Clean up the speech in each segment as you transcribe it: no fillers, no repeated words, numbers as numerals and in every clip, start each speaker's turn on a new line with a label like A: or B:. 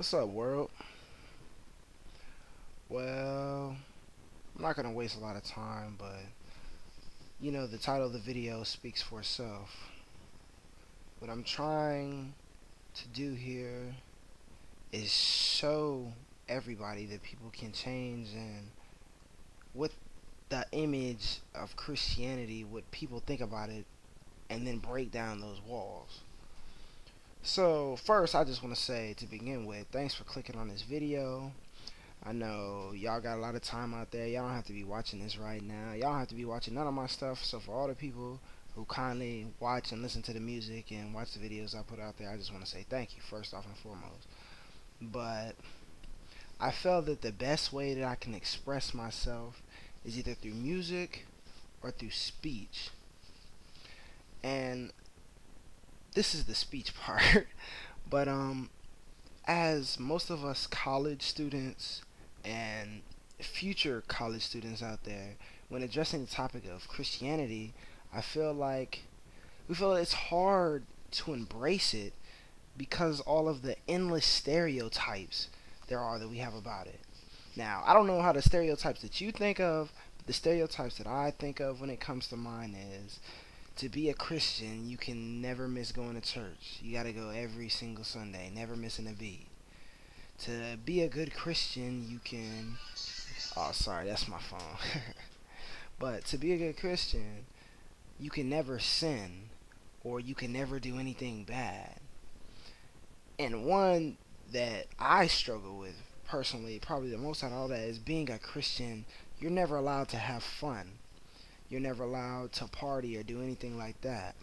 A: What's up, world? Well, I'm not gonna waste a lot of time, but the title of the video speaks for itself. What I'm trying to do here is show everybody that people can change and what the image of Christianity, what people think about it, and then break down those walls. So, first, I just want to say to begin with, thanks for clicking on this video. I know y'all got a lot of time out there. Y'all don't have to be watching this right now. Y'all don't have to be watching none of my stuff. So for all the people who kindly watch and listen to the music and watch the videos I put out there, I just want to say thank you first off and foremost. But I felt that the best way that I can express myself is either through music or through speech. And this is the speech part. But as most of us college students and future college students out there, when addressing the topic of Christianity, I feel like we feel it's hard to embrace it because all of the endless stereotypes there are that we have about it. Now, I don't know how the stereotypes that you think of, but the stereotypes that I think of when it comes to mine is to be a Christian, you can never miss going to church. You gotta go every single Sunday, never missing a beat. To be a good Christian, you can. Oh, sorry, that's my phone. But to be a good Christian, you can never sin, or you can never do anything bad. And one that I struggle with personally, probably the most out of all that, is being a Christian. You're never allowed to have fun. You're never allowed to party or do anything like that.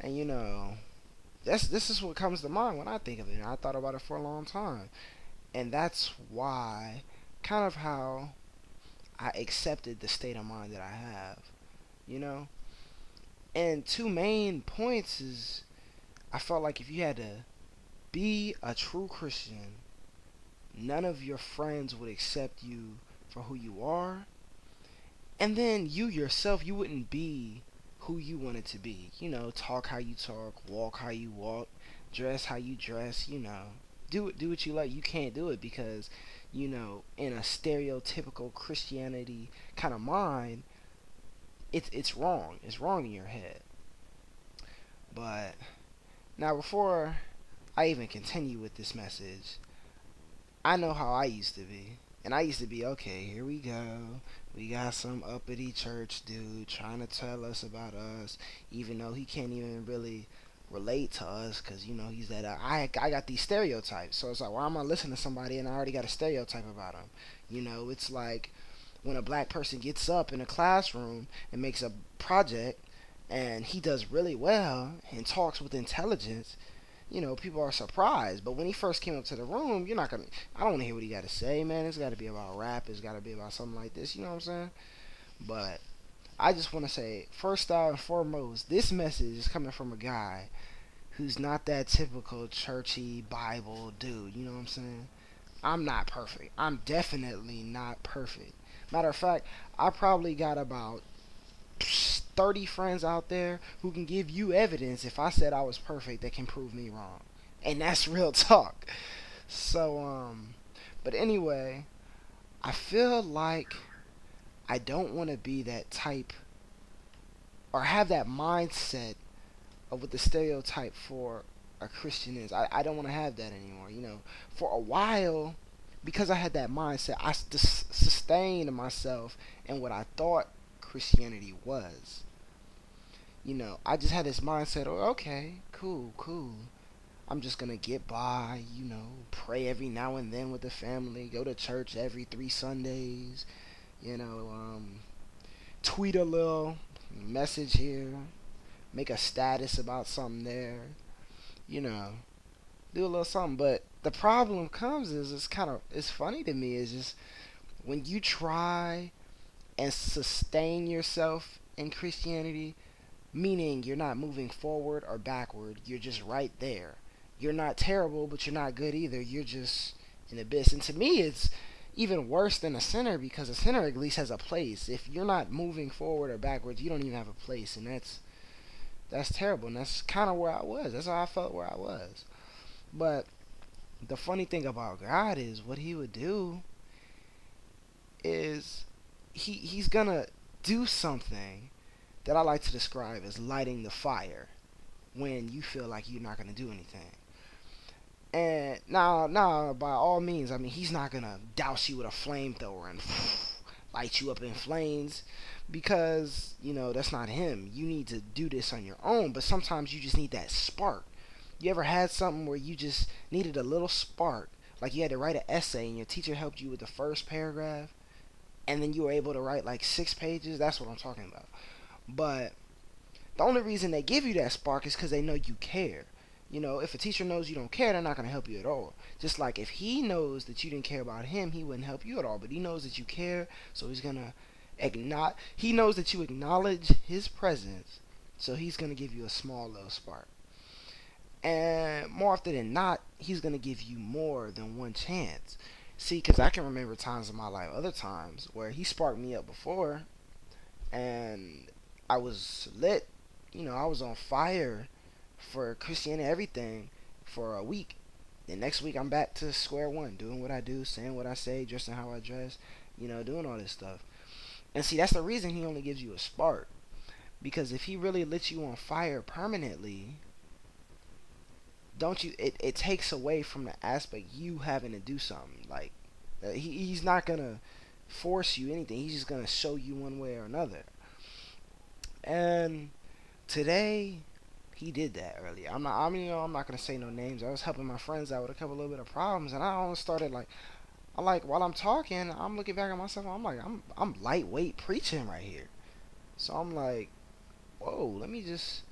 A: And this is what comes to mind when I think of it. And I thought about it for a long time. And that's why, kind of how I accepted the state of mind that I have. You know? And two main points is I felt like if you had to be a true Christian, none of your friends would accept you for who you are. And then you yourself, you wouldn't be who you wanted to be. Talk how you talk, walk how you walk, dress how you dress, Do what you like. You can't do it because, in a stereotypical Christianity kind of mind, it's wrong. It's wrong in your head. But now before I even continue with this message, I know how I used to be. And I used to be, okay, here we go. We got some uppity church dude trying to tell us about us, even though he can't even really relate to us because, he's that. I got these stereotypes. So it's like, why am I listening to somebody and I already got a stereotype about him? It's like when a black person gets up in a classroom and makes a project and he does really well and talks with intelligence, people are surprised. But when he first came up to the room, you're not gonna. I don't want to hear what he got to say, man. It's got to be about rap. It's got to be about something like this. You know what I'm saying? But I just want to say, first and foremost, this message is coming from a guy who's not that typical churchy Bible dude. You know what I'm saying? I'm not perfect. I'm definitely not perfect. Matter of fact, I probably got about 30 friends out there who can give you evidence if I said I was perfect that can prove me wrong. And that's real talk. So, but anyway, I feel like I don't want to be that type or have that mindset of what the stereotype for a Christian is. I don't want to have that anymore. For a while, because I had that mindset, I sustained myself in what I thought Christianity was. I just had this mindset, oh, okay, cool, cool. I'm just gonna get by, pray every now and then with the family, go to church every 3 Sundays, you know, um, tweet a little message here, make a status about something there, you know, do a little something. But the problem comes is it's funny to me is just when you try and sustain yourself in Christianity, meaning you're not moving forward or backward, you're just right there. You're not terrible, but you're not good either. You're just in the abyss. And to me, it's even worse than a sinner because a sinner at least has a place. If you're not moving forward or backwards, you don't even have a place, and that's terrible. And that's kind of where I was. That's how I felt where I was. But The funny thing about God is what he would do is he's gonna do something that I like to describe as lighting the fire when you feel like you're not gonna do anything. And now, by all means, I mean he's not gonna douse you with a flamethrower and light you up in flames, because that's not him. You need to do this on your own. But sometimes you just need that spark. You ever had something where you just needed a little spark, like you had to write an essay and your teacher helped you with the first paragraph, and then you were able to write like 6 pages? That's what I'm talking about. But the only reason they give you that spark is because they know you care. If a teacher knows you don't care, they're not going to help you at all. Just like if he knows that you didn't care about him, he wouldn't help you at all. But he knows that you care, so he's going to acknowledge. He knows that you acknowledge his presence, so he's going to give you a small little spark. And more often than not, he's going to give you more than one chance. See, because I can remember times in my life, other times, where he sparked me up before, and I was lit. I was on fire for Christianity and everything for a week. The next week I'm back to square one, doing what I do, saying what I say, dressing how I dress, doing all this stuff. And see, that's the reason he only gives you a spark. Because if he really lit you on fire permanently, don't you? It takes away from the aspect you having to do something. Like he's not gonna force you anything. He's just gonna show you one way or another. And today he did that earlier. I'm not gonna say no names. I was helping my friends out with a couple little bit of problems, and I almost started like, while I'm talking, I'm looking back at myself. I'm like, I'm lightweight preaching right here. So I'm like, whoa, let me just.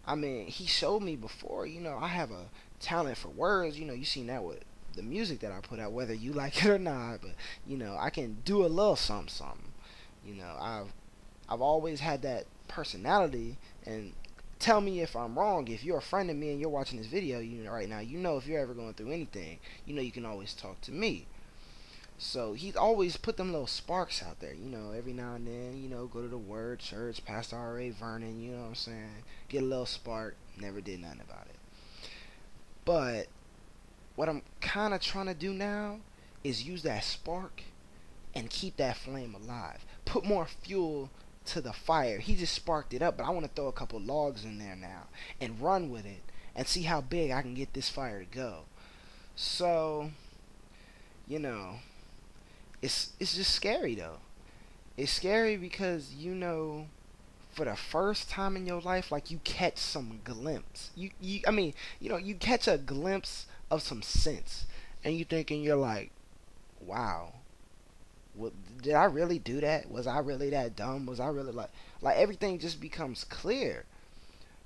A: I mean, he showed me before. I have a talent for words. You seen that with the music that I put out, whether you like it or not. But I can do a little something, something. I've always had that personality. And tell me if I'm wrong. If you're a friend of me and you're watching this video, right now, if you're ever going through anything, you can always talk to me. So he's always put them little sparks out there, every now and then, go to the Word Church, Pastor R.A. Vernon, you know what I'm saying? Get a little spark, never did nothing about it. But what I'm kind of trying to do now is use that spark and keep that flame alive. Put more fuel to the fire. He just sparked it up, but I want to throw a couple logs in there now and run with it and see how big I can get this fire to go. So, it's just scary though. It's scary because for the first time in your life, like you catch some glimpse. You catch a glimpse of some sense, and you're like, wow, what, did I really do that? Was I really that dumb? Was I really like everything just becomes clear.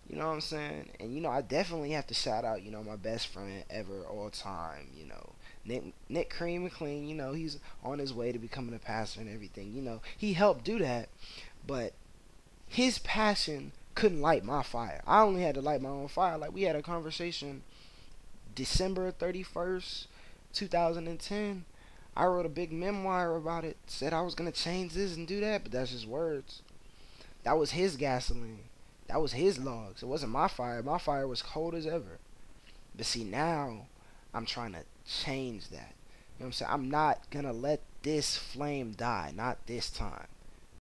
A: You know what I'm saying? And I definitely have to shout out, my best friend ever, all time, Nick Cream McLean. He's on his way to becoming a pastor and everything. He helped do that, but his passion couldn't light my fire. I only had to light my own fire. Like we had a conversation December 31st, 2010. I wrote a big memoir about it, said I was going to change this and do that, but that's just words. That was his gasoline. That was his logs. It wasn't my fire. My fire was cold as ever. But see, now I'm trying to change that. You know what I'm saying? I'm not going to let this flame die. Not this time.